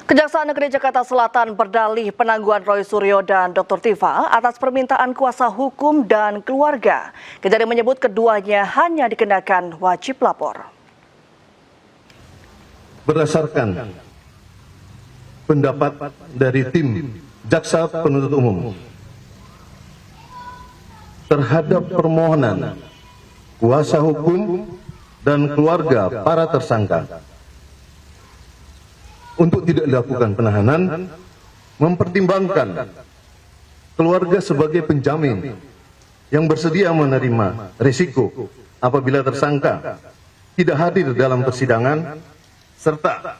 Kejaksaan Negeri Jakarta Selatan berdalih penangguhan Roy Suryo dan Dr. Tifa atas permintaan kuasa hukum dan keluarga. Kejari menyebut keduanya hanya dikenakan wajib lapor. Berdasarkan pendapat dari tim Jaksa Penuntut Umum terhadap permohonan kuasa hukum dan keluarga para tersangka untuk tidak dilakukan penahanan, mempertimbangkan keluarga sebagai penjamin yang bersedia menerima risiko apabila tersangka tidak hadir dalam persidangan, serta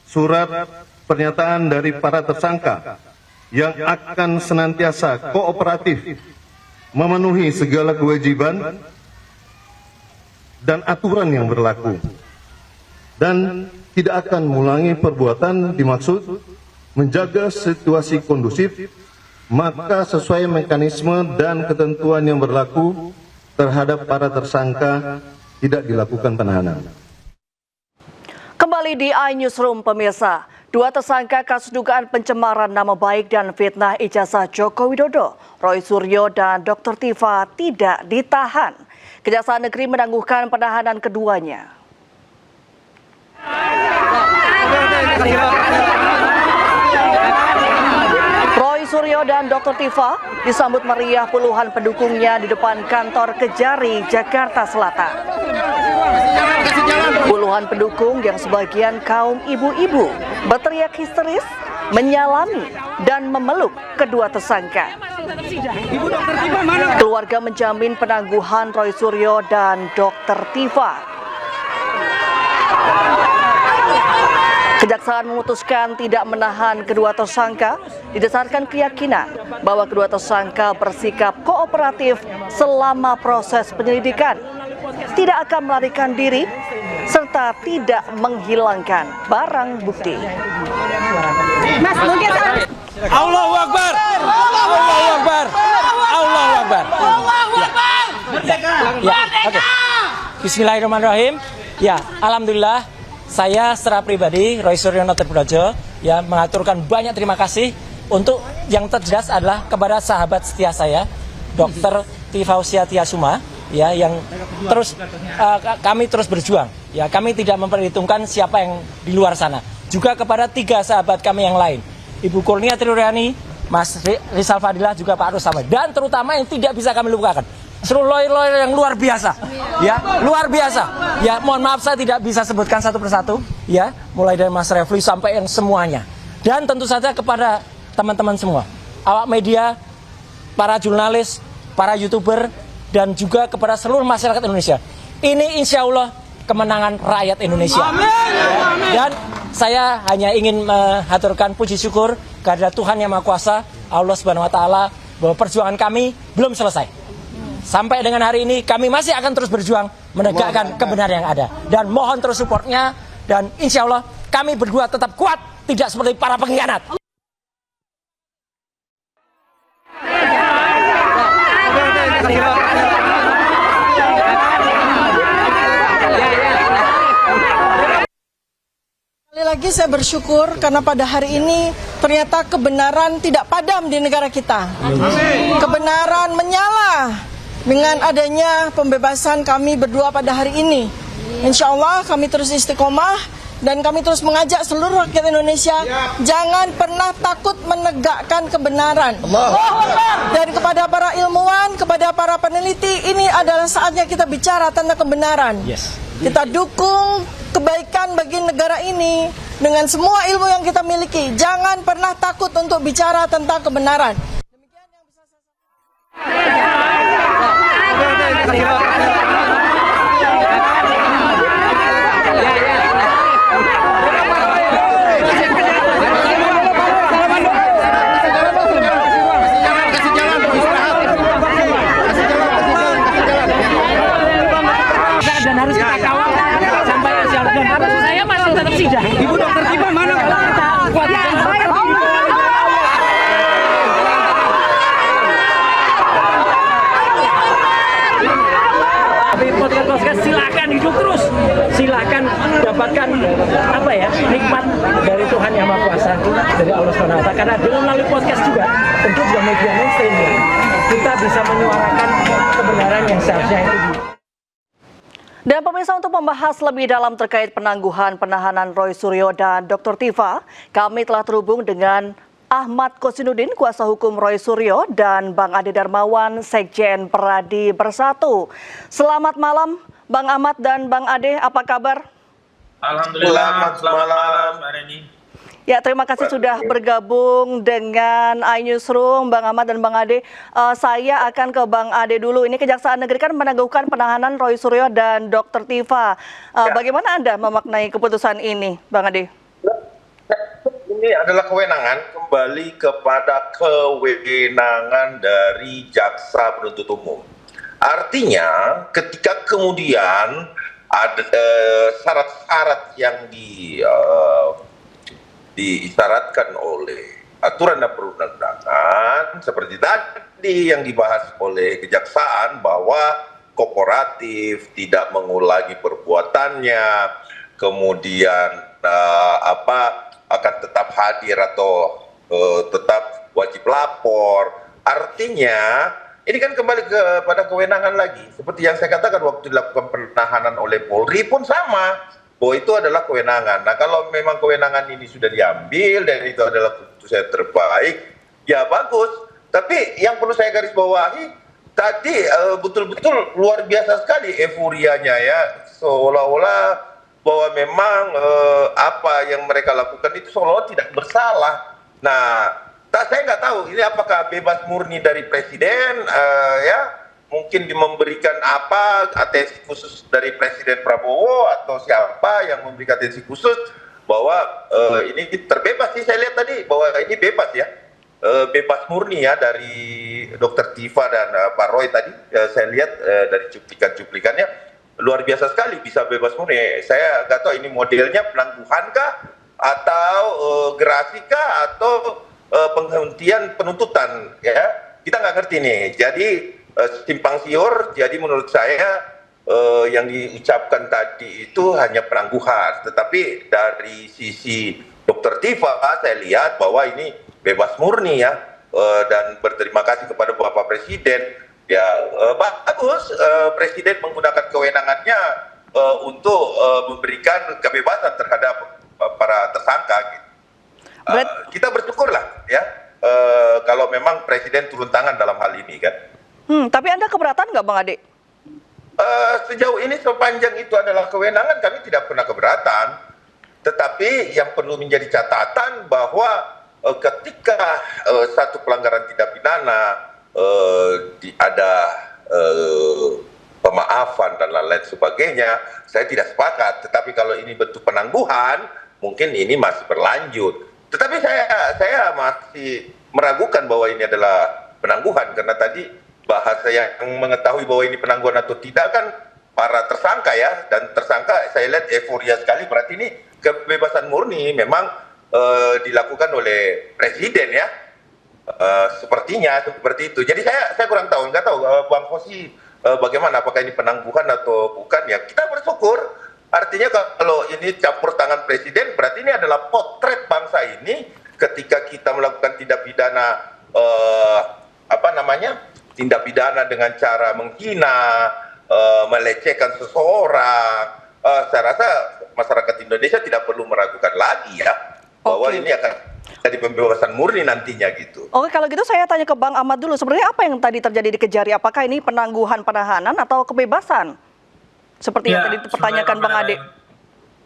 surat pernyataan dari para tersangka yang akan senantiasa kooperatif memenuhi segala kewajiban dan aturan yang berlaku, dan tidak akan mengulangi perbuatan dimaksud, menjaga situasi kondusif, maka sesuai mekanisme dan ketentuan yang berlaku terhadap para tersangka tidak dilakukan penahanan. Kembali di iNewsroom pemirsa, dua tersangka kasus dugaan pencemaran nama baik dan fitnah ijazah Joko Widodo, Roy Suryo dan Dr. Tifa tidak ditahan. Kejaksaan Negeri menangguhkan penahanan keduanya. Roy Suryo dan Dr. Tifa disambut meriah puluhan pendukungnya di depan kantor Kejari, Jakarta Selatan. Puluhan pendukung yang sebagian kaum ibu-ibu berteriak histeris, menyalami dan memeluk kedua tersangka. Keluarga menjamin penangguhan Roy Suryo dan Dr. Tifa. Kejaksaan memutuskan tidak menahan kedua tersangka didasarkan keyakinan bahwa kedua tersangka bersikap kooperatif selama proses penyelidikan, tidak akan melarikan diri, serta tidak menghilangkan barang bukti. Allahu Akbar! Allahu Akbar! Allahu Akbar! Oke. Bismillahirrahmanirrahim. Ya, alhamdulillah. Saya secara pribadi, Roy Suryo Noterbudojo, ya mengaturkan banyak terima kasih untuk yang terjelas adalah kepada sahabat setia saya, Dr. Tifausia Tiasuma, ya yang terus kami terus berjuang, ya kami tidak memperhitungkan siapa yang di luar sana. Juga kepada tiga sahabat kami yang lain, Ibu Kurnia Triuriani, Mas Rizal Fadilah, juga Pak Rusama, dan terutama yang tidak bisa kami lupakan, seluruh lawyer-lawyer yang luar biasa, ya luar biasa. Ya mohon maaf saya tidak bisa sebutkan satu persatu, ya mulai dari Mas Refli sampai yang semuanya. Dan tentu saja kepada teman-teman semua, awak media, para jurnalis, para YouTuber, dan juga kepada seluruh masyarakat Indonesia. Ini insya Allah kemenangan rakyat Indonesia. Dan saya hanya ingin mengaturkan puji syukur kepada Tuhan Yang Maha Kuasa, Allah Subhanahu Wa Taala, bahwa perjuangan kami belum selesai. Sampai dengan hari ini kami masih akan terus berjuang menegakkan kebenaran yang ada. Dan mohon terus supportnya, dan insya Allah kami berdua tetap kuat, tidak seperti para pengkhianat. Sekali lagi saya bersyukur karena pada hari ini ternyata kebenaran tidak padam di negara kita. Kebenaran menyala dengan adanya pembebasan kami berdua pada hari ini. Insya Allah kami terus istiqomah dan kami terus mengajak seluruh rakyat Indonesia jangan pernah takut menegakkan kebenaran. Dan kepada para ilmuwan, kepada para peneliti, ini adalah saatnya kita bicara tentang kebenaran. Kita dukung kebaikan bagi negara ini dengan semua ilmu yang kita miliki. Jangan pernah takut untuk bicara tentang kebenaran. Demikian yang bisa saya sampaikan. Dan harus kita kawal sampai hasil, dan saya masih tetap sidang. Ibu Dokter Tifa mana? Podcast silakan hidup terus, silakan dapatkan nikmat dari Tuhan Yang dari Allah SWT. Karena dengan melalui podcast juga, tentu juga media mainstream ya, kita bisa menyuarakan kebenaran yang seharusnya itu. Dan pemirsa, untuk membahas lebih dalam terkait penangguhan penahanan Roy Suryo dan Dr. Tifa, kami telah terhubung dengan Ahmad Kosinudin, kuasa hukum Roy Suryo, dan Bang Ade Darmawan, Sekjen Peradi Bersatu. Selamat malam Bang Ahmad dan Bang Ade, apa kabar? Alhamdulillah, selamat malam Mbak Reni. Ya, terima kasih sudah bergabung dengan iNewsroom, Bang Ahmad dan Bang Ade. Saya akan ke Bang Ade dulu. Ini Kejaksaan Negeri kan menangguhkan penahanan Roy Suryo dan Dr. Tifa. Bagaimana Anda memaknai keputusan ini, Bang Ade? Ini adalah kewenangan, kembali kepada kewenangan dari jaksa penuntut umum. Artinya, ketika kemudian ada syarat-syarat yang diisyaratkan oleh aturan dan perundang-undangan seperti tadi yang dibahas oleh kejaksaan, bahwa kooperatif, tidak mengulangi perbuatannya, kemudian akan tetap hadir atau tetap wajib lapor. Artinya ini kan kembali kepada kewenangan lagi. Seperti yang saya katakan waktu dilakukan penahanan oleh Polri pun sama, bahwa itu adalah kewenangan. Nah, kalau memang kewenangan ini sudah diambil dan itu adalah keputusan terbaik, ya bagus. Tapi yang perlu saya garis bawahi, tadi betul-betul luar biasa sekali euforianya ya, seolah-olah bahwa memang apa yang mereka lakukan itu seolah-olah tidak bersalah. Nah, saya nggak tahu ini apakah bebas murni dari presiden, mungkin memberikan atensi khusus dari Presiden Prabowo atau siapa yang memberikan atensi khusus bahwa ini terbebas sih. Saya lihat tadi bahwa ini bebas ya, bebas murni ya dari Dr. Tifa dan Pak Roy tadi. Saya lihat dari cuplikan-cuplikannya luar biasa sekali, bisa bebas murni. Saya nggak tahu ini modelnya penangguhan kah atau gerasi kah atau penghentian penuntutan ya, kita nggak ngerti nih. Jadi simpang siur. Jadi menurut saya yang diucapkan tadi itu hanya penangguhan, tetapi dari sisi Dr. Tifa saya lihat bahwa ini bebas murni ya, dan berterima kasih kepada Bapak Presiden. Ya, bagus Presiden menggunakan kewenangannya untuk memberikan kebebasan terhadap para tersangka. Kita bersyukurlah ya, kalau memang Presiden turun tangan dalam hal ini kan. Tapi Anda keberatan nggak, Bang Ade? Sejauh ini sepanjang itu adalah kewenangan, kami tidak pernah keberatan. Tetapi yang perlu menjadi catatan bahwa ketika satu pelanggaran tindak pidana ada pemaafan dan lain-lain sebagainya, saya tidak sepakat. Tetapi kalau ini bentuk penangguhan, mungkin ini masih berlanjut. Tetapi saya masih meragukan bahwa ini adalah penangguhan, karena tadi bahasa yang mengetahui bahwa ini penangguhan atau tidak kan para tersangka ya, dan tersangka saya lihat euforia sekali. Berarti ini kebebasan murni memang dilakukan oleh Presiden ya. Sepertinya seperti itu. Jadi saya kurang tahu, nggak tahu Bang Kosi bagaimana, apakah ini penangguhan atau bukan ya. Kita bersyukur, artinya kalau ini campur tangan Presiden, berarti ini adalah potret bangsa ini ketika kita melakukan tindak pidana tindak pidana dengan cara menghina, melecehkan seseorang. Saya rasa masyarakat Indonesia tidak perlu meragukan lagi ya bahwa ini akan jadi pembebasan murni nantinya gitu. Oke, kalau gitu saya tanya ke Bang Ahmad dulu. Sebenarnya apa yang tadi terjadi di Kejari? Apakah ini penangguhan penahanan atau kebebasan? Seperti yang tadi dipertanyakan Bang Ade.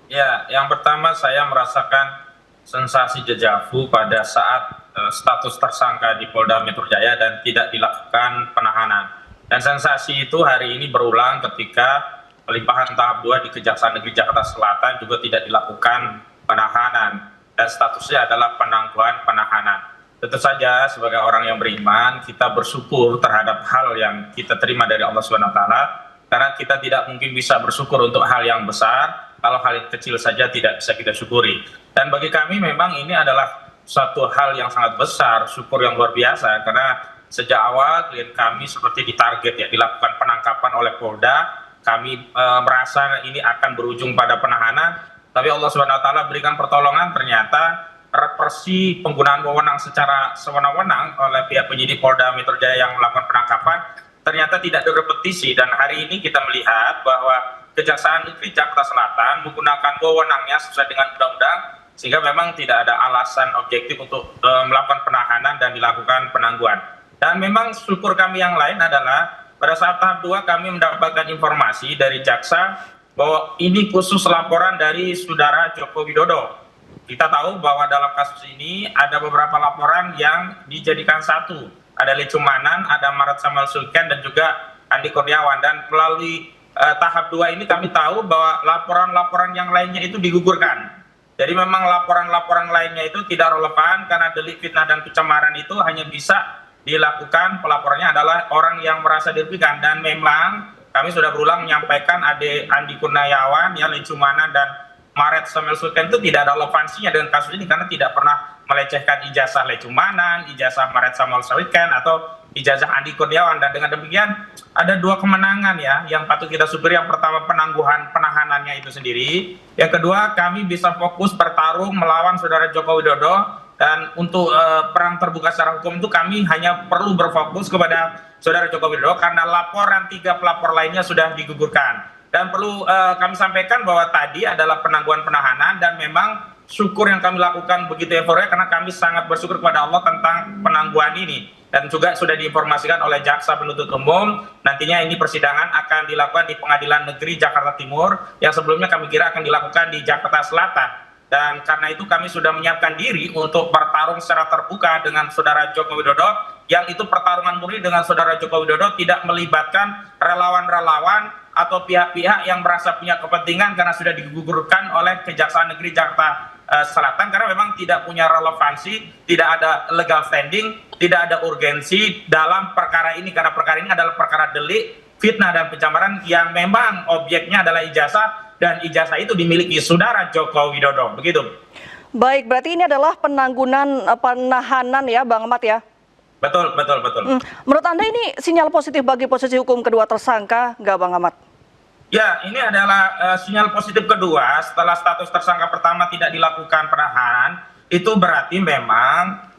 Ya, yang pertama saya merasakan sensasi dejavu pada saat status tersangka di Polda Metro Jaya dan tidak dilakukan penahanan. Dan sensasi itu hari ini berulang ketika pelimpahan tahap 2 di Kejaksaan Negeri Jakarta Selatan juga tidak dilakukan penahanan. Dan statusnya adalah penangguhan penahanan. Tentu saja sebagai orang yang beriman, kita bersyukur terhadap hal yang kita terima dari Allah SWT, karena kita tidak mungkin bisa bersyukur untuk hal yang besar, kalau hal yang kecil saja tidak bisa kita syukuri. Dan bagi kami memang ini adalah suatu hal yang sangat besar, syukur yang luar biasa, karena sejak awal klien kami seperti ditarget ya, dilakukan penangkapan oleh Polda, kami merasa ini akan berujung pada penahanan. Tapi Allah SWT berikan pertolongan, ternyata represi penggunaan wewenang secara sewenang-wenang oleh pihak penyidik Polda Metro Jaya yang melakukan penangkapan ternyata tidak direpetisi, dan hari ini kita melihat bahwa Kejaksaan Negeri Jakarta Selatan menggunakan wewenangnya sesuai dengan undang-undang, sehingga memang tidak ada alasan objektif untuk melakukan penahanan dan dilakukan penangguhan. Dan memang syukur kami yang lain adalah pada saat tahap 2 kami mendapatkan informasi dari jaksa bahwa ini khusus laporan dari saudara Joko Widodo. Kita tahu bahwa dalam kasus ini ada beberapa laporan yang dijadikan satu. Ada Lecumanan, ada Maret Samuel Sulkan, dan juga Andi Kurniawan. Dan melalui tahap 2 ini kami tahu bahwa laporan-laporan yang lainnya itu digugurkan. Jadi memang laporan-laporan lainnya itu tidak relevan karena delik fitnah dan pencemaran itu hanya bisa dilakukan pelapornya adalah orang yang merasa dirugikan. Dan memang kami sudah berulang menyampaikan Andi Kurniawan, ya, Lecumanan, dan Maret Samuel Sulkan itu tidak ada relevansinya dengan kasus ini karena tidak pernah melecehkan ijazah Lecumanan, ijazah Maret Samuel Sulkan, atau ijazah Andi Kurniawan. Dan dengan demikian ada 2 kemenangan ya yang patut kita syukuri. Yang pertama penahanannya itu sendiri. Yang kedua kami bisa fokus bertarung melawan saudara Joko Widodo. Dan untuk perang terbuka secara hukum itu kami hanya perlu berfokus kepada saudara Joko Widodo karena laporan 3 pelapor lainnya sudah digugurkan. Dan perlu kami sampaikan bahwa tadi adalah penangguhan penahanan, dan memang syukur yang kami lakukan begitu euforia karena kami sangat bersyukur kepada Allah tentang penangguhan ini. Dan juga sudah diinformasikan oleh jaksa penuntut umum, nantinya ini persidangan akan dilakukan di Pengadilan Negeri Jakarta Timur, yang sebelumnya kami kira akan dilakukan di Jakarta Selatan. Dan karena itu kami sudah menyiapkan diri untuk bertarung secara terbuka dengan saudara Joko Widodo, yang itu pertarungan murni dengan saudara Joko Widodo, tidak melibatkan relawan-relawan atau pihak-pihak yang merasa punya kepentingan karena sudah digugurkan oleh Kejaksaan Negeri Jakarta Selatan, karena memang tidak punya relevansi, tidak ada legal standing, tidak ada urgensi dalam perkara ini, karena perkara ini adalah perkara delik fitnah dan pencemaran yang memang objeknya adalah ijazah, dan ijazah itu dimiliki saudara Joko Widodo. Begitu. Baik, berarti ini adalah penahanan ya Bang Ahmad ya? Betul. Menurut Anda ini sinyal positif bagi posisi hukum kedua tersangka, nggak Bang Ahmad? Ya, ini adalah sinyal positif kedua setelah status tersangka pertama tidak dilakukan penahanan. Itu berarti memang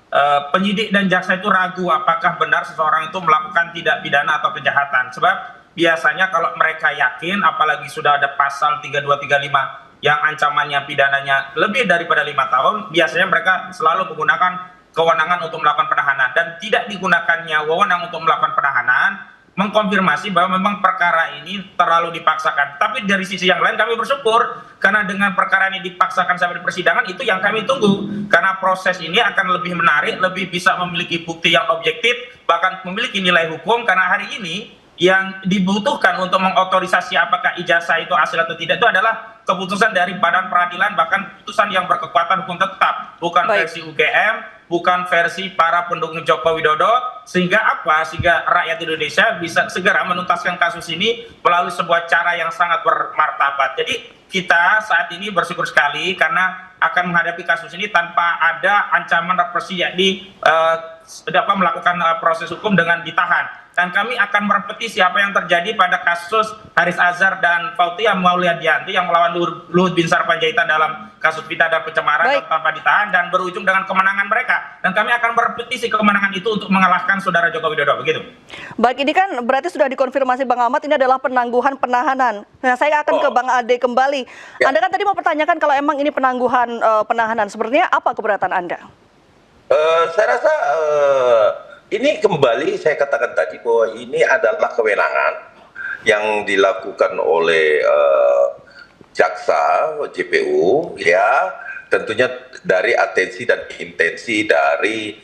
penyidik dan jaksa itu ragu apakah benar seseorang itu melakukan tindak pidana atau kejahatan. Sebab biasanya kalau mereka yakin, apalagi sudah ada pasal 3235 yang ancamannya pidananya lebih daripada 5 tahun, biasanya mereka selalu menggunakan kewenangan untuk melakukan penahanan. Dan tidak digunakannya wewenang untuk melakukan penahanan mengkonfirmasi bahwa memang perkara ini terlalu dipaksakan. Tapi dari sisi yang lain kami bersyukur karena dengan perkara ini dipaksakan sampai di persidangan, itu yang kami tunggu. Karena proses ini akan lebih menarik, lebih bisa memiliki bukti yang objektif, bahkan memiliki nilai hukum. Karena hari ini yang dibutuhkan untuk mengotorisasi apakah ijazah itu asli atau tidak itu adalah keputusan dari Badan Peradilan, bahkan putusan yang berkekuatan hukum tetap, bukan versi UGM, bukan versi para pendukung Joko Widodo. Sehingga apa? Sehingga rakyat Indonesia bisa segera menuntaskan kasus ini melalui sebuah cara yang sangat bermartabat. Jadi kita saat ini bersyukur sekali karena akan menghadapi kasus ini tanpa ada ancaman represi, yakni dapat melakukan proses hukum dengan ditahan. Dan kami akan merepetisi apa yang terjadi pada kasus Haris Azhar dan Fathia Maulidiyanti yang melawan Luhut bin Sarpanjaitan dalam kasus fitnah dan pencemaran tanpa ditahan, dan berujung dengan kemenangan mereka. Dan kami akan merepetisi kemenangan itu untuk mengalahkan saudara Joko Widodo. Begitu. Baik, ini kan berarti sudah dikonfirmasi Bang Ahmad, ini adalah penangguhan penahanan. Nah, saya akan ke Bang Ade kembali. Ya. Anda kan tadi mau pertanyakan kalau emang ini penangguhan penahanan, sebenarnya apa keberatan Anda? Saya rasa ini kembali saya katakan tadi bahwa ini adalah kewenangan yang dilakukan oleh jaksa JPU, ya, tentunya dari atensi dan intensi dari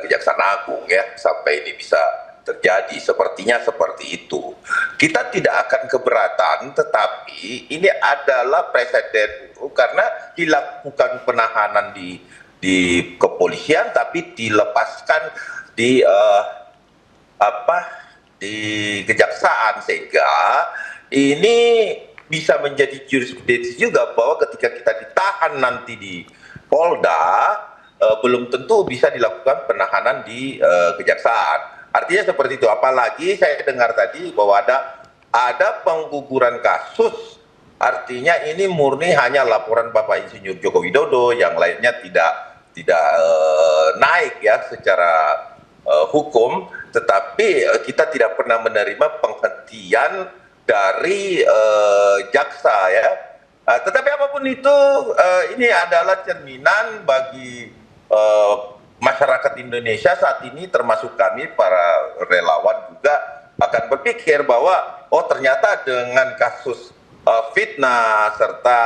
Kejaksaan Agung, ya, sampai ini bisa terjadi. Sepertinya seperti itu. Kita tidak akan keberatan, tetapi ini adalah presiden karena dilakukan penahanan di kepolisian, tapi dilepaskan di kejaksaan, sehingga ini bisa menjadi jurisprudensi juga bahwa ketika kita ditahan nanti di Polda, belum tentu bisa dilakukan penahanan di kejaksaan. Artinya seperti itu. Apalagi saya dengar tadi bahwa ada pengguguran kasus, artinya ini murni hanya laporan Bapak Insinyur Joko Widodo, yang lainnya naik ya secara hukum, tetapi kita tidak pernah menerima penghentian dari jaksa ya. Tetapi apapun itu, ini adalah cerminan bagi masyarakat Indonesia saat ini, termasuk kami para relawan juga akan berpikir bahwa ternyata dengan kasus fitnah serta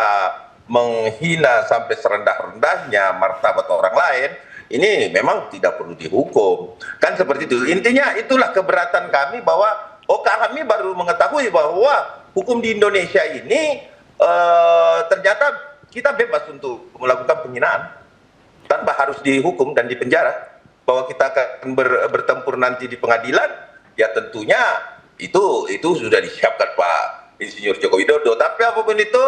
menghina sampai serendah-rendahnya martabat orang lain, ini memang tidak perlu dihukum. Kan seperti itu. Intinya itulah keberatan kami bahwa kami baru mengetahui bahwa hukum di Indonesia ini ternyata kita bebas untuk melakukan penghinaan tanpa harus dihukum dan dipenjara. Bahwa kita akan bertempur nanti di pengadilan, ya tentunya itu sudah disiapkan Pak Insinyur Joko Widodo. Tapi apapun itu,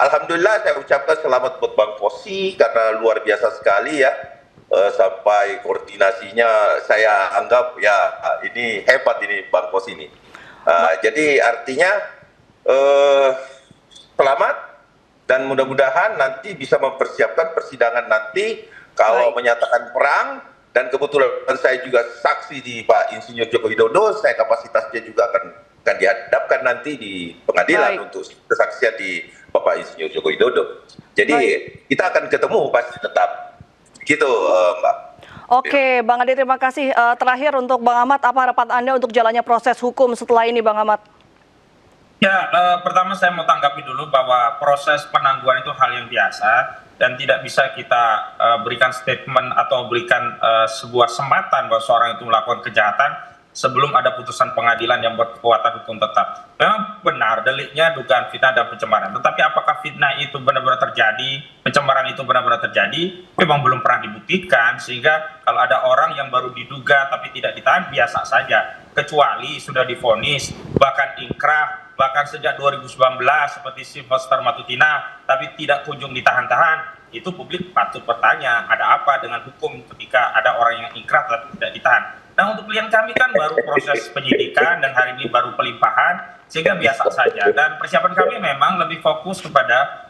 alhamdulillah saya ucapkan selamat buat Bang Posi karena luar biasa sekali ya. Sampai koordinasinya saya anggap ya ini hebat ini Bang Posi ini. Jadi artinya selamat dan mudah-mudahan nanti bisa mempersiapkan persidangan nanti kalau menyatakan perang, dan kebetulan saya juga saksi di Pak Insinyur Joko Widodo, saya kapasitasnya juga akan dihadapkan nanti di pengadilan untuk kesaksian di Bapak Insinyur Joko Widodo. Jadi kita akan ketemu pasti tetap gitu Mbak. Oke, Bang Ade, terima kasih. Terakhir untuk Bang Ahmad, apa harapan Anda untuk jalannya proses hukum setelah ini, Bang Ahmad? Ya, pertama saya mau tanggapi dulu bahwa proses penangguhan itu hal yang biasa dan tidak bisa kita berikan statement atau berikan sebuah sempatan bahwa seorang itu melakukan kejahatan sebelum ada putusan pengadilan yang berkekuatan hukum tetap. Memang benar deliknya dugaan fitnah dan pencemaran. Tetapi apakah fitnah itu benar-benar terjadi, pencemaran itu benar-benar terjadi, memang belum pernah dibuktikan. Sehingga kalau ada orang yang baru diduga tapi tidak ditahan, biasa saja. Kecuali sudah divonis, bahkan ingkrah, bahkan sejak 2019 seperti Sylvester Matutina, tapi tidak kunjung ditahan-tahan, itu publik patut bertanya, ada apa dengan hukum ketika ada orang yang ingkrah tapi tidak ditahan. Nah, untuk klien kami kan baru proses penyidikan dan hari ini baru pelimpahan, sehingga biasa saja. Dan persiapan kami memang lebih fokus kepada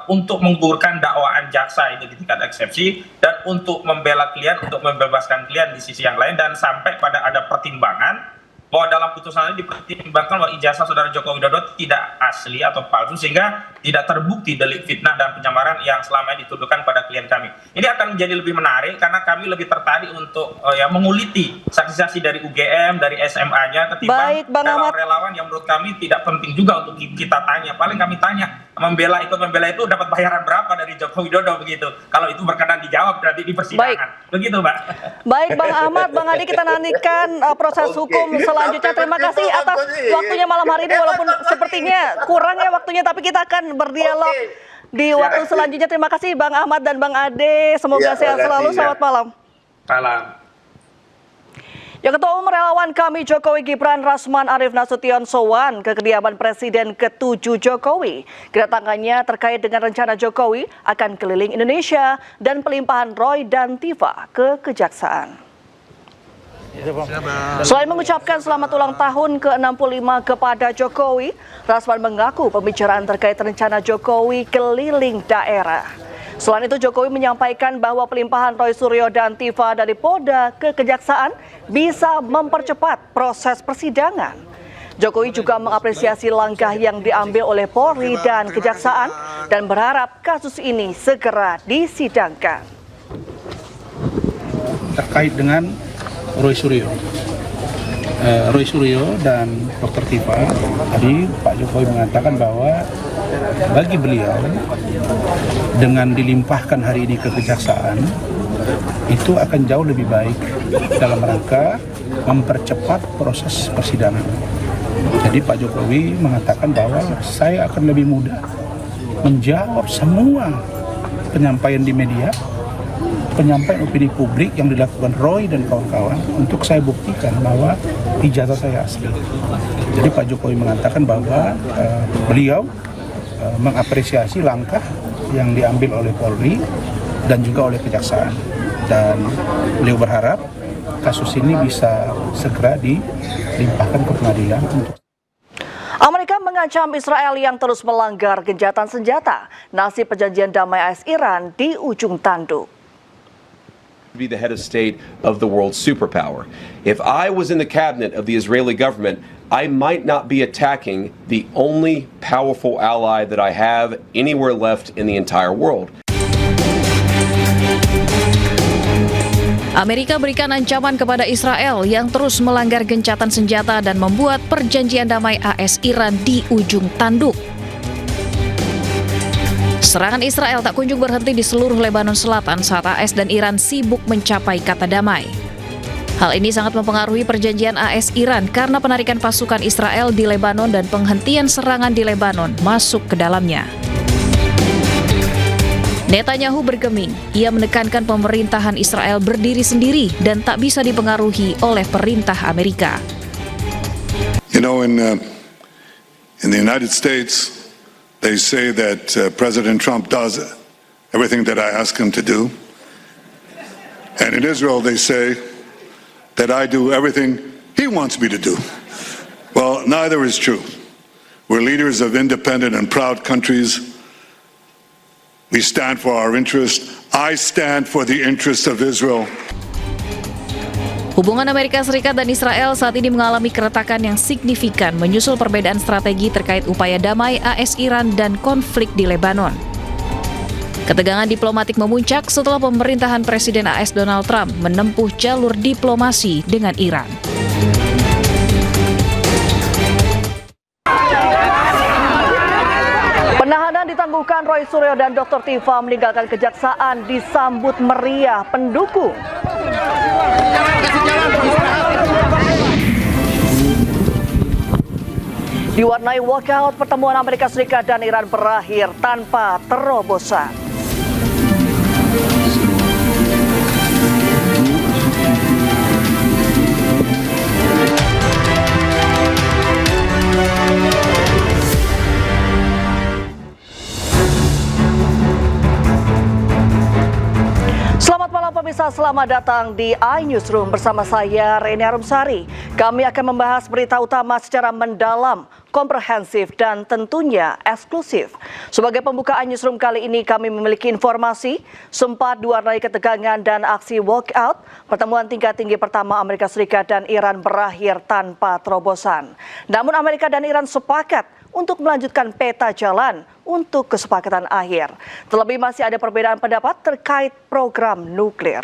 untuk menggugurkan dakwaan jaksa itu di tingkat eksepsi, dan untuk membela klien, untuk membebaskan klien di sisi yang lain, dan sampai pada ada pertimbangan bahwa dalam putusan ini dipertimbangkan bahwa ijazah saudara Joko Widodo tidak asli atau palsu, sehingga tidak terbukti delik fitnah dan pencemaran yang selama ini dituduhkan pada klien kami. Ini akan menjadi lebih menarik karena kami lebih tertarik untuk menguliti saksi-saksi dari UGM, dari SMA-nya, ketimbang relawan yang menurut kami tidak penting juga untuk kita tanya. Paling kami tanya, ikut membela itu dapat bayaran berapa dari Joko Widodo begitu. Kalau itu berkenan dijawab berarti di persidangan. Begitu, Mbak. Baik, Bang Ahmad, Bang Adi, kita nantikan proses hukum selanjutnya. Terima kasih atas waktunya malam hari ini, walaupun sepertinya kurang ya waktunya, tapi kita akan berdialog di waktu selanjutnya. Terima kasih Bang Ahmad dan Bang Ade. Semoga sehat selalu. Selamat malam. Ya, Ketua Umum Relawan Kami Jokowi Gibran Rasman Arif Nasution sowan ke kediaman Presiden ke-7 Jokowi. Kedatangannya terkait dengan rencana Jokowi akan keliling Indonesia dan pelimpahan Roy dan Tifa ke Kejaksaan. Selain mengucapkan selamat ulang tahun ke-65 kepada Jokowi, Rasman mengaku pembicaraan terkait rencana Jokowi keliling daerah. Selain itu, Jokowi menyampaikan bahwa pelimpahan Roy Suryo dan Tifa dari Polda ke Kejaksaan bisa mempercepat proses persidangan. Jokowi juga mengapresiasi langkah yang diambil oleh Polri dan Kejaksaan dan berharap kasus ini segera disidangkan. Terkait dengan Roy Suryo dan Dr. Tifa, tadi Pak Jokowi mengatakan bahwa bagi beliau dengan dilimpahkan hari ini ke Kejaksaan itu akan jauh lebih baik dalam rangka mempercepat proses persidangan. Jadi Pak Jokowi mengatakan bahwa saya akan lebih mudah menjawab semua penyampaian di media, penyampaian opini publik yang dilakukan Roy dan kawan-kawan untuk saya buktikan bahwa ijazah saya asli. Jadi Pak Jokowi mengatakan bahwa beliau mengapresiasi langkah yang diambil oleh Polri dan juga oleh Kejaksaan, dan beliau berharap kasus ini bisa segera dilimpahkan ke pengadilan. Amerika mengancam Israel yang terus melanggar gencatan senjata. Nasib perjanjian damai AS Iran di ujung tanduk. be the head of state of the world superpower. If I was in the cabinet of the Israeli government, I might not be attacking the only powerful ally that I have anywhere left in the entire world. Amerika berikan ancaman kepada Israel yang terus melanggar gencatan senjata dan membuat perjanjian damai AS-Iran di ujung tanduk. Serangan Israel tak kunjung berhenti di seluruh Lebanon Selatan saat AS dan Iran sibuk mencapai kata damai. Hal ini sangat mempengaruhi perjanjian AS-Iran karena penarikan pasukan Israel di Lebanon dan penghentian serangan di Lebanon masuk ke dalamnya. Netanyahu bergeming, ia menekankan pemerintahan Israel berdiri sendiri dan tak bisa dipengaruhi oleh perintah Amerika. You know, in the United States, they say that President Trump does everything that I ask him to do. And in Israel, they say that I do everything he wants me to do. Well, neither is true. We're leaders of independent and proud countries. We stand for our interest. I stand for the interest of Israel. Hubungan Amerika Serikat dan Israel saat ini mengalami keretakan yang signifikan menyusul perbedaan strategi terkait upaya damai AS-Iran dan konflik di Lebanon. Ketegangan diplomatik memuncak setelah pemerintahan Presiden AS Donald Trump menempuh jalur diplomasi dengan Iran. Penahanan ditangguhkan Roy Suryo dan Dr. Tifa meninggalkan kejaksaan disambut meriah pendukung. Diwarnai walkout, pertemuan Amerika Serikat dan Iran berakhir tanpa terobosan. Selamat malam pemirsa, selamat datang di iNewsroom bersama saya Reni Arumsari. Kami akan membahas berita utama secara mendalam, komprehensif dan tentunya eksklusif. Sebagai pembuka iNewsroom kali ini kami memiliki informasi sempat diwarnai ketegangan dan aksi walkout. Pertemuan tingkat tinggi pertama Amerika Serikat dan Iran berakhir tanpa terobosan. Namun Amerika dan Iran sepakat untuk melanjutkan peta jalan untuk kesepakatan akhir. Terlebih masih ada perbedaan pendapat terkait program nuklir.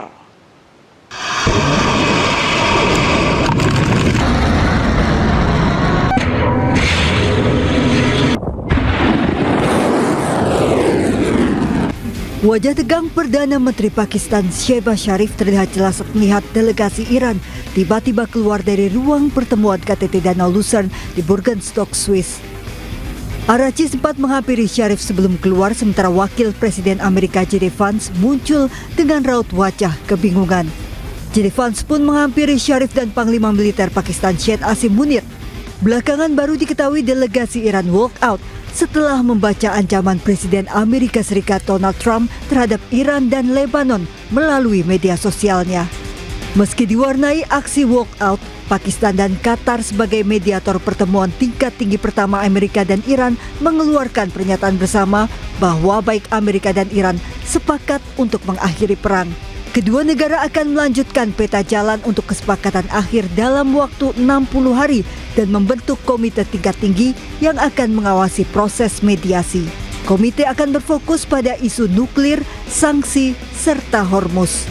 Wajah tegang Perdana Menteri Pakistan Shehbaz Sharif terlihat jelas melihat delegasi Iran tiba-tiba keluar dari ruang pertemuan KTT Danau Lucerne di Burgenstock, Swiss. Arachi sempat menghampiri Sharif sebelum keluar, sementara Wakil Presiden Amerika J.D. Vance muncul dengan raut wajah kebingungan. J.D. Vance pun menghampiri Sharif dan Panglima Militer Pakistan Syed Asim Munir. Belakangan baru diketahui delegasi Iran walkout setelah membaca ancaman Presiden Amerika Serikat Donald Trump terhadap Iran dan Lebanon melalui media sosialnya. Meski diwarnai aksi walkout, Pakistan dan Qatar sebagai mediator pertemuan tingkat tinggi pertama Amerika dan Iran mengeluarkan pernyataan bersama bahwa baik Amerika dan Iran sepakat untuk mengakhiri perang. Kedua negara akan melanjutkan peta jalan untuk kesepakatan akhir dalam waktu 60 hari dan membentuk komite tingkat tinggi yang akan mengawasi proses mediasi. Komite akan berfokus pada isu nuklir, sanksi, serta Hormuz.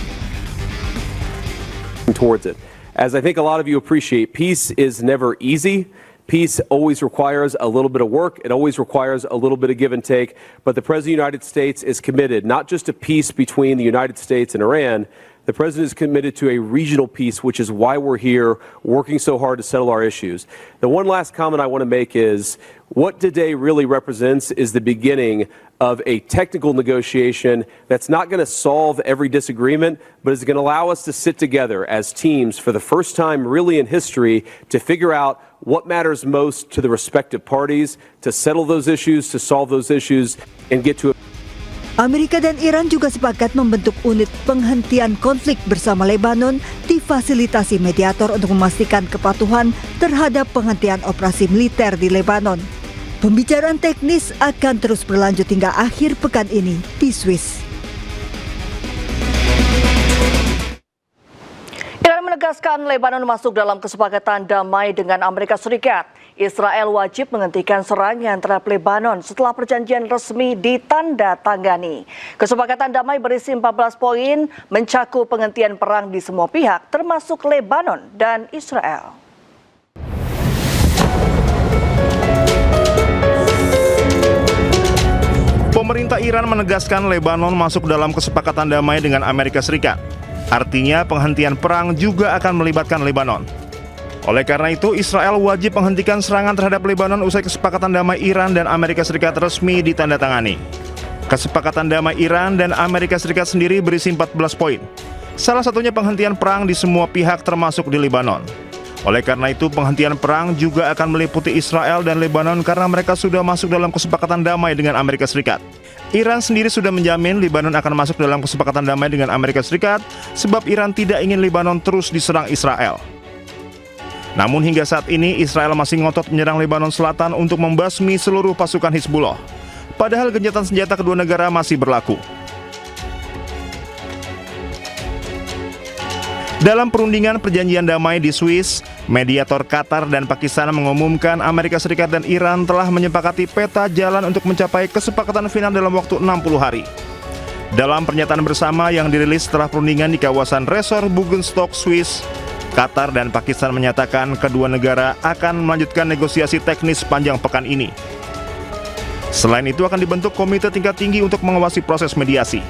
Towards it. As I think a lot of you appreciate, peace is never easy. Peace always requires a little bit of work. It always requires a little bit of give and take. But the President of the United States is committed not just to peace between the United States and Iran. The President is committed to a regional peace, which is why we're here working so hard to settle our issues. The one last comment I want to make is what today really represents is the beginning of a technical negotiation that's not going to solve every disagreement, but is going to allow us to sit together as teams for the first time really in history to figure out what matters most to the respective parties, to settle those issues, to solve those issues, and get to a Amerika dan Iran juga sepakat membentuk unit penghentian konflik bersama Lebanon difasilitasi mediator untuk memastikan kepatuhan terhadap penghentian operasi militer di Lebanon. Pembicaraan teknis akan terus berlanjut hingga akhir pekan ini di Swiss. Menegaskan Lebanon masuk dalam kesepakatan damai dengan Amerika Serikat. Israel wajib menghentikan serangan terhadap Lebanon setelah perjanjian resmi ditandatangani. Kesepakatan damai berisi 14 poin mencakup penghentian perang di semua pihak termasuk Lebanon dan Israel. Pemerintah Iran menegaskan Lebanon masuk dalam kesepakatan damai dengan Amerika Serikat. Artinya penghentian perang juga akan melibatkan Lebanon. Oleh karena itu, Israel wajib menghentikan serangan terhadap Lebanon usai kesepakatan damai Iran dan Amerika Serikat resmi ditandatangani. Kesepakatan damai Iran dan Amerika Serikat sendiri berisi 14 poin. Salah satunya penghentian perang di semua pihak termasuk di Lebanon. Oleh karena itu, penghentian perang juga akan meliputi Israel dan Lebanon karena mereka sudah masuk dalam kesepakatan damai dengan Amerika Serikat. Iran sendiri sudah menjamin Lebanon akan masuk dalam kesepakatan damai dengan Amerika Serikat sebab Iran tidak ingin Lebanon terus diserang Israel. Namun hingga saat ini Israel masih ngotot menyerang Lebanon Selatan untuk membasmi seluruh pasukan Hizbullah. Padahal gencatan senjata kedua negara masih berlaku. Dalam perundingan perjanjian damai di Swiss, mediator Qatar dan Pakistan mengumumkan Amerika Serikat dan Iran telah menyepakati peta jalan untuk mencapai kesepakatan final dalam waktu 60 hari. Dalam pernyataan bersama yang dirilis setelah perundingan di kawasan resor Buggenstock, Swiss, Qatar dan Pakistan menyatakan kedua negara akan melanjutkan negosiasi teknis sepanjang pekan ini. Selain itu akan dibentuk komite tingkat tinggi untuk mengawasi proses mediasi.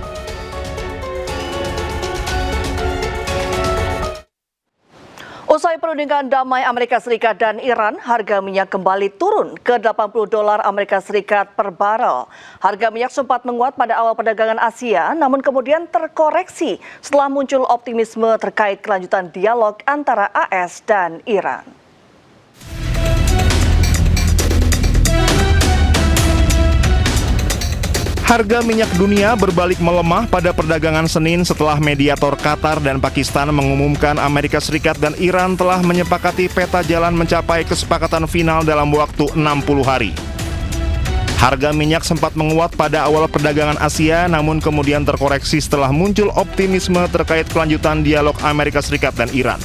Usai perundingan damai Amerika Serikat dan Iran, harga minyak kembali turun ke $80 Amerika Serikat per barel. Harga minyak sempat menguat pada awal perdagangan Asia, namun kemudian terkoreksi setelah muncul optimisme terkait kelanjutan dialog antara AS dan Iran. Harga minyak dunia berbalik melemah pada perdagangan Senin setelah mediator Qatar dan Pakistan mengumumkan Amerika Serikat dan Iran telah menyepakati peta jalan mencapai kesepakatan final dalam waktu 60 hari. Harga minyak sempat menguat pada awal perdagangan Asia, namun kemudian terkoreksi setelah muncul optimisme terkait kelanjutan dialog Amerika Serikat dan Iran.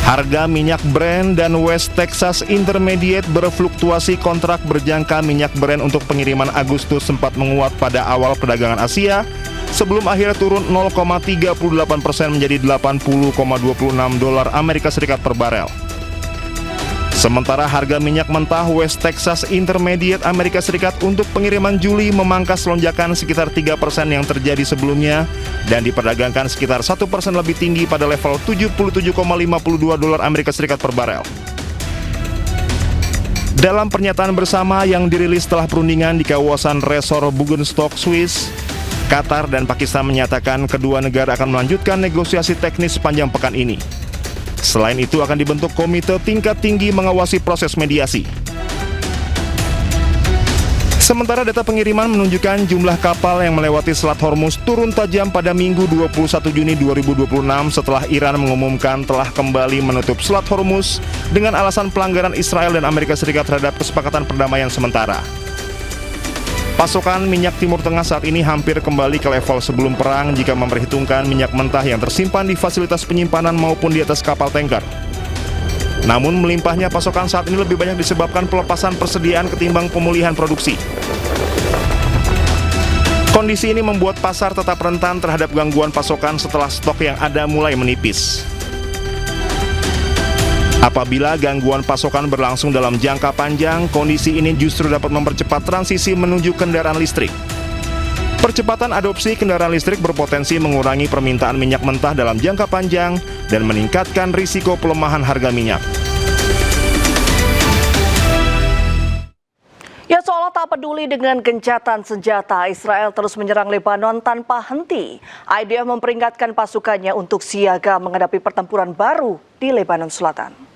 Harga minyak Brent dan West Texas Intermediate berfluktuasi. Kontrak berjangka minyak Brent untuk pengiriman Agustus sempat menguat pada awal perdagangan Asia sebelum akhirnya turun 0,38% menjadi $80,26 Amerika Serikat per barel. Sementara harga minyak mentah West Texas Intermediate Amerika Serikat untuk pengiriman Juli memangkas lonjakan sekitar 3% yang terjadi sebelumnya dan diperdagangkan sekitar 1% lebih tinggi pada level $77,52 Amerika Serikat per barel. Dalam pernyataan bersama yang dirilis setelah perundingan di kawasan resor Buggenstock, Swiss, Qatar dan Pakistan menyatakan kedua negara akan melanjutkan negosiasi teknis sepanjang pekan ini. Selain itu akan dibentuk komite tingkat tinggi mengawasi proses mediasi. Sementara data pengiriman menunjukkan jumlah kapal yang melewati Selat Hormuz turun tajam pada Minggu 21 Juni 2026 setelah Iran mengumumkan telah kembali menutup Selat Hormuz dengan alasan pelanggaran Israel dan Amerika Serikat terhadap kesepakatan perdamaian sementara. Pasokan minyak Timur Tengah saat ini hampir kembali ke level sebelum perang jika memperhitungkan minyak mentah yang tersimpan di fasilitas penyimpanan maupun di atas kapal tanker. Namun melimpahnya pasokan saat ini lebih banyak disebabkan pelepasan persediaan ketimbang pemulihan produksi. Kondisi ini membuat pasar tetap rentan terhadap gangguan pasokan setelah stok yang ada mulai menipis. Apabila gangguan pasokan berlangsung dalam jangka panjang, kondisi ini justru dapat mempercepat transisi menuju kendaraan listrik. Percepatan adopsi kendaraan listrik berpotensi mengurangi permintaan minyak mentah dalam jangka panjang dan meningkatkan risiko pelemahan harga minyak. Ya, seolah tak peduli dengan gencatan senjata, Israel terus menyerang Lebanon tanpa henti. IDF memperingatkan pasukannya untuk siaga menghadapi pertempuran baru di Lebanon Selatan.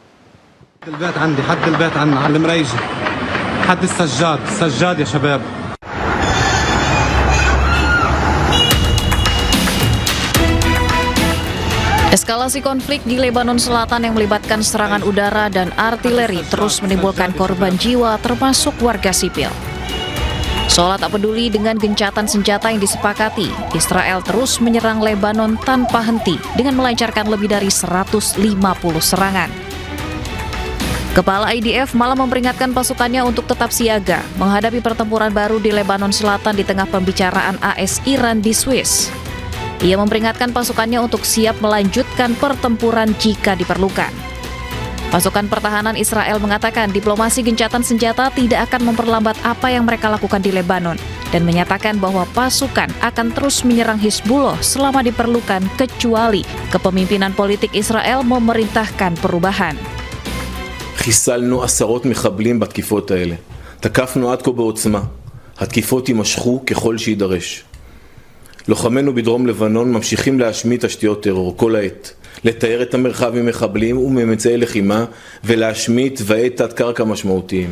البيت عندي حد البيت عنا على المريجة حد السجاد يا شباب. Eskalasi konflik di Lebanon Selatan yang melibatkan serangan udara dan artileri terus menimbulkan korban jiwa termasuk warga sipil. Seolah tak peduli dengan gencatan senjata yang disepakati, Israel terus menyerang Lebanon tanpa henti dengan melancarkan lebih dari 150 serangan. Kepala IDF malah memperingatkan pasukannya untuk tetap siaga menghadapi pertempuran baru di Lebanon Selatan di tengah pembicaraan AS-Iran di Swiss. Ia memperingatkan pasukannya untuk siap melanjutkan pertempuran jika diperlukan. Pasukan pertahanan Israel mengatakan diplomasi gencatan senjata tidak akan memperlambat apa yang mereka lakukan di Lebanon dan menyatakan bahwa pasukan akan terus menyerang Hizbullah selama diperlukan kecuali kepemimpinan politik Israel memerintahkan perubahan. חיסלנו עשרות מחבלים בתקיפות האלה. תקפנו עד כה בעוצמה. התקיפות יימשכו ככל שידרש. לוחמינו בדרום לבנון ממשיכים להשמיד תשתיות טרור כל העת. לתאר את המרחב ממחבלים וממצאי לחימה ולהשמיד תוואי תת-קרקע משמעותיים.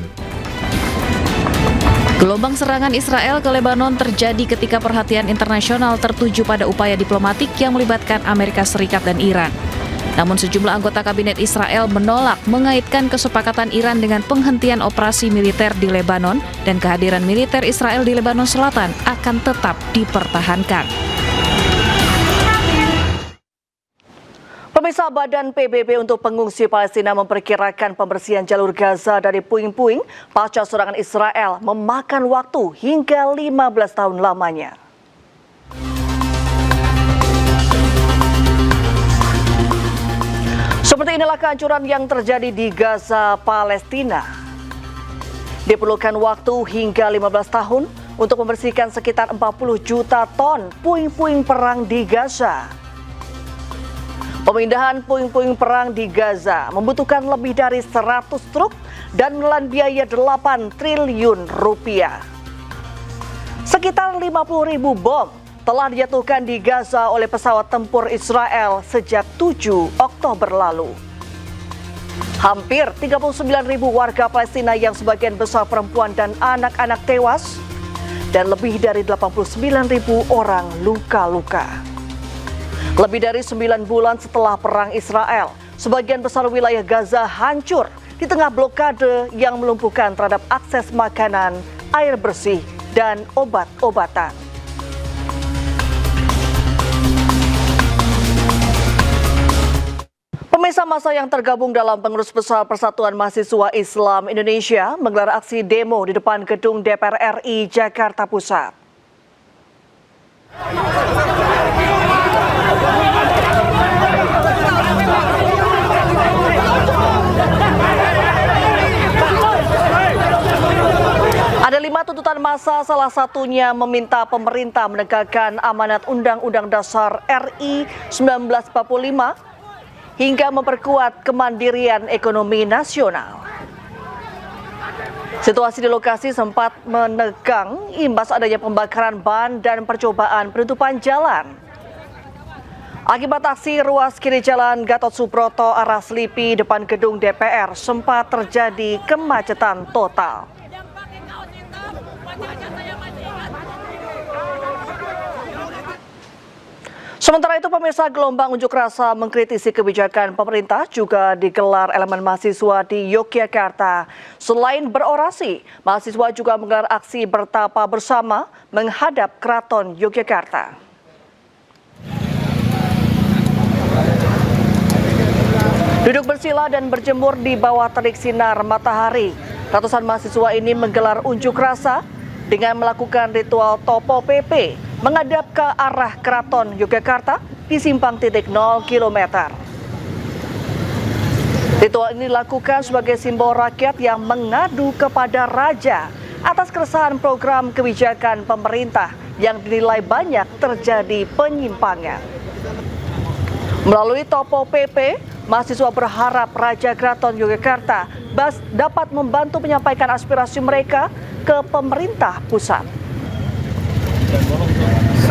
Gelombang serangan Israel ke Lebanon terjadi ketika perhatian internasional tertuju pada upaya diplomatik yang melibatkan Amerika Serikat dan Iran. Namun sejumlah anggota kabinet Israel menolak mengaitkan kesepakatan Iran dengan penghentian operasi militer di Lebanon dan kehadiran militer Israel di Lebanon Selatan akan tetap dipertahankan. Pemirsa, Badan PBB untuk Pengungsi Palestina memperkirakan pembersihan jalur Gaza dari puing-puing pasca serangan Israel memakan waktu hingga 15 tahun lamanya. Seperti inilah kehancuran yang terjadi di Gaza, Palestina. Diperlukan waktu hingga 15 tahun untuk membersihkan sekitar 40 juta ton puing-puing perang di Gaza. Pemindahan puing-puing perang di Gaza membutuhkan lebih dari 100 truk dan menelan biaya 8 triliun rupiah. Sekitar 50.000 bom telah dijatuhkan di Gaza oleh pesawat tempur Israel sejak 7 Oktober lalu. Hampir 39.000 warga Palestina yang sebagian besar perempuan dan anak-anak tewas dan lebih dari 89.000 orang luka-luka. Lebih dari 9 bulan setelah perang Israel, sebagian besar wilayah Gaza hancur di tengah blokade yang melumpuhkan terhadap akses makanan, air bersih, dan obat-obatan. Pemirsa, massa yang tergabung dalam Pengurus Besar Persatuan Mahasiswa Islam Indonesia menggelar aksi demo di depan gedung DPR RI Jakarta Pusat. Ada 5 tuntutan massa, salah satunya meminta pemerintah menegakkan amanat Undang-Undang Dasar RI 1945 hingga memperkuat kemandirian ekonomi nasional. Situasi di lokasi sempat menegang imbas adanya pembakaran ban dan percobaan penutupan jalan. Akibat aksi, ruas kiri jalan Gatot Subroto arah Selipi depan gedung DPR sempat terjadi kemacetan total. Sementara itu, pemirsa, gelombang unjuk rasa mengkritisi kebijakan pemerintah juga digelar elemen mahasiswa di Yogyakarta. Selain berorasi, mahasiswa juga menggelar aksi bertapa bersama menghadap Keraton Yogyakarta. Duduk bersila dan berjemur di bawah terik sinar matahari, ratusan mahasiswa ini menggelar unjuk rasa dengan melakukan ritual Topo PP menghadap ke arah Keraton Yogyakarta di simpang titik 0 km. Ritual ini dilakukan sebagai simbol rakyat yang mengadu kepada raja atas keresahan program kebijakan pemerintah yang dinilai banyak terjadi penyimpangan. Melalui Topo PP, mahasiswa berharap Raja Keraton Yogyakarta dapat membantu menyampaikan aspirasi mereka ke pemerintah pusat.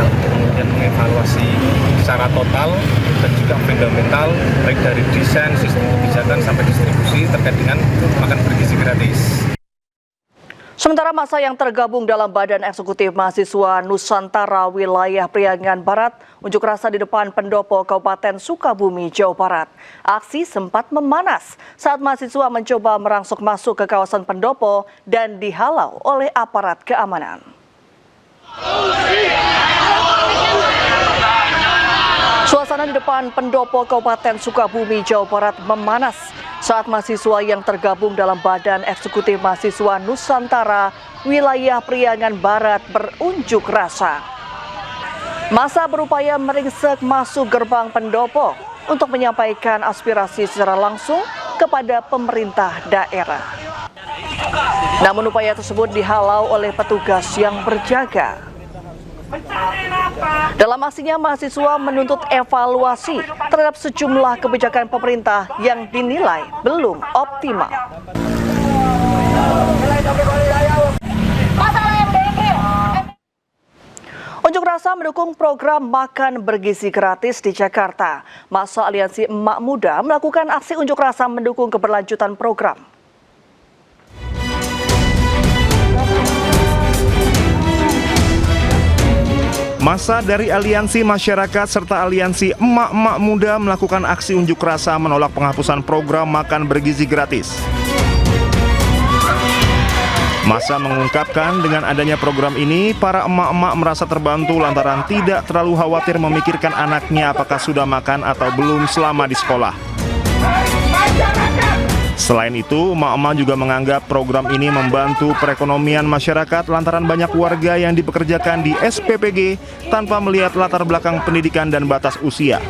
Kemudian mengevaluasi secara total dan juga fundamental baik dari desain, sistem kebijakan sampai distribusi terkait dengan makan bergizi gratis. Sementara massa yang tergabung dalam Badan Eksekutif Mahasiswa Nusantara Wilayah Priangan Barat unjuk rasa di depan Pendopo Kabupaten Sukabumi, Jawa Barat. Aksi sempat memanas saat mahasiswa mencoba merangsek masuk ke kawasan Pendopo dan dihalau oleh aparat keamanan. Suasana di depan pendopo Kabupaten Sukabumi, Jawa Barat memanas saat mahasiswa yang tergabung dalam Badan Eksekutif Mahasiswa Nusantara Wilayah Priangan Barat berunjuk rasa. Massa berupaya meringsek masuk gerbang pendopo untuk menyampaikan aspirasi secara langsung kepada pemerintah daerah. Namun upaya tersebut dihalau oleh petugas yang berjaga. Dalam aksinya, mahasiswa menuntut evaluasi terhadap sejumlah kebijakan pemerintah yang dinilai belum optimal. Unjuk rasa mendukung program makan bergizi gratis di Jakarta. Massa Aliansi Emak Muda melakukan aksi unjuk rasa mendukung keberlanjutan program. Massa dari Aliansi Masyarakat serta Aliansi Emak-Emak Muda melakukan aksi unjuk rasa menolak penghapusan program makan bergizi gratis. Massa mengungkapkan dengan adanya program ini, para emak-emak merasa terbantu lantaran tidak terlalu khawatir memikirkan anaknya apakah sudah makan atau belum selama di sekolah. Selain itu, emak-emak juga menganggap program ini membantu perekonomian masyarakat lantaran banyak warga yang dipekerjakan di SPPG tanpa melihat latar belakang pendidikan dan batas usia.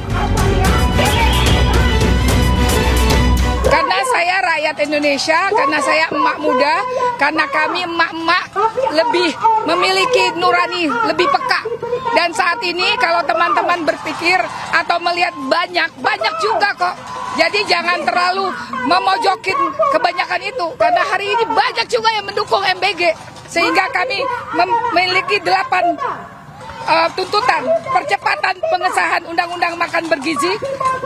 Karena saya rakyat Indonesia, karena saya emak muda, karena kami emak-emak lebih memiliki nurani, lebih peka. Dan saat ini kalau teman-teman berpikir atau melihat banyak juga kok. Jadi jangan terlalu memojokin kebanyakan itu, karena hari ini banyak juga yang mendukung MBG. Sehingga kami memiliki 8 tuntutan: percepatan pengesahan Undang-Undang Makan Bergizi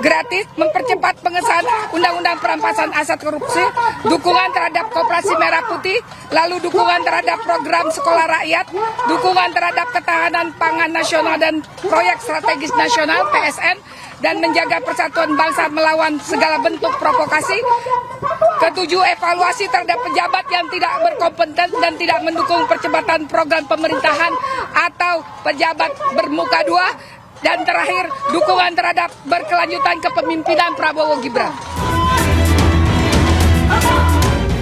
Gratis, mempercepat pengesahan Undang-Undang Perampasan Aset Korupsi, dukungan terhadap Koperasi Merah Putih, lalu dukungan terhadap program Sekolah Rakyat, dukungan terhadap Ketahanan Pangan Nasional dan Proyek Strategis Nasional (PSN), dan menjaga persatuan bangsa melawan segala bentuk provokasi. Ketujuh, evaluasi terhadap pejabat yang tidak berkompeten dan tidak mendukung percepatan program pemerintahan atau pejabat bermuka dua. Dan terakhir, dukungan terhadap berkelanjutan kepemimpinan Prabowo Gibran.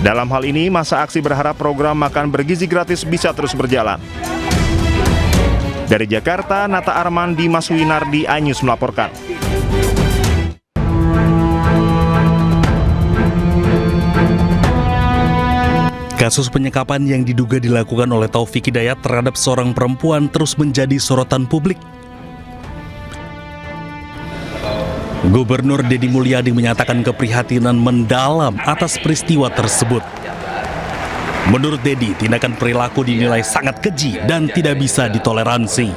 Dalam hal ini, massa aksi berharap program makan bergizi gratis bisa terus berjalan. Dari Jakarta, Nata Arman, Dimas Winardi, iNews melaporkan. Kasus penyekapan yang diduga dilakukan oleh Taufik Hidayat terhadap seorang perempuan terus menjadi sorotan publik. Gubernur Deddy Mulyadi menyatakan keprihatinan mendalam atas peristiwa tersebut. Menurut Deddy, tindakan perilaku dinilai sangat keji dan tidak bisa ditoleransi.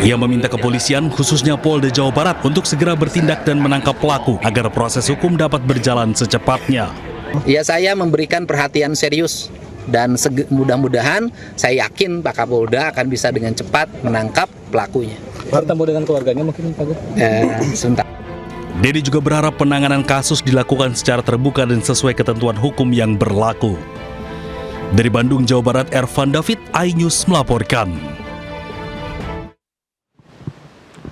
Ia meminta kepolisian, khususnya Polda Jawa Barat, untuk segera bertindak dan menangkap pelaku agar proses hukum dapat berjalan secepatnya. Ya, saya memberikan perhatian serius dan mudah-mudahan saya yakin Pak Kapolda akan bisa dengan cepat menangkap pelakunya. Bertemu dengan keluarganya mungkin Pak Gus? Sebentar. Deddy juga berharap penanganan kasus dilakukan secara terbuka dan sesuai ketentuan hukum yang berlaku. Dari Bandung, Jawa Barat, Ervan David, iNews melaporkan.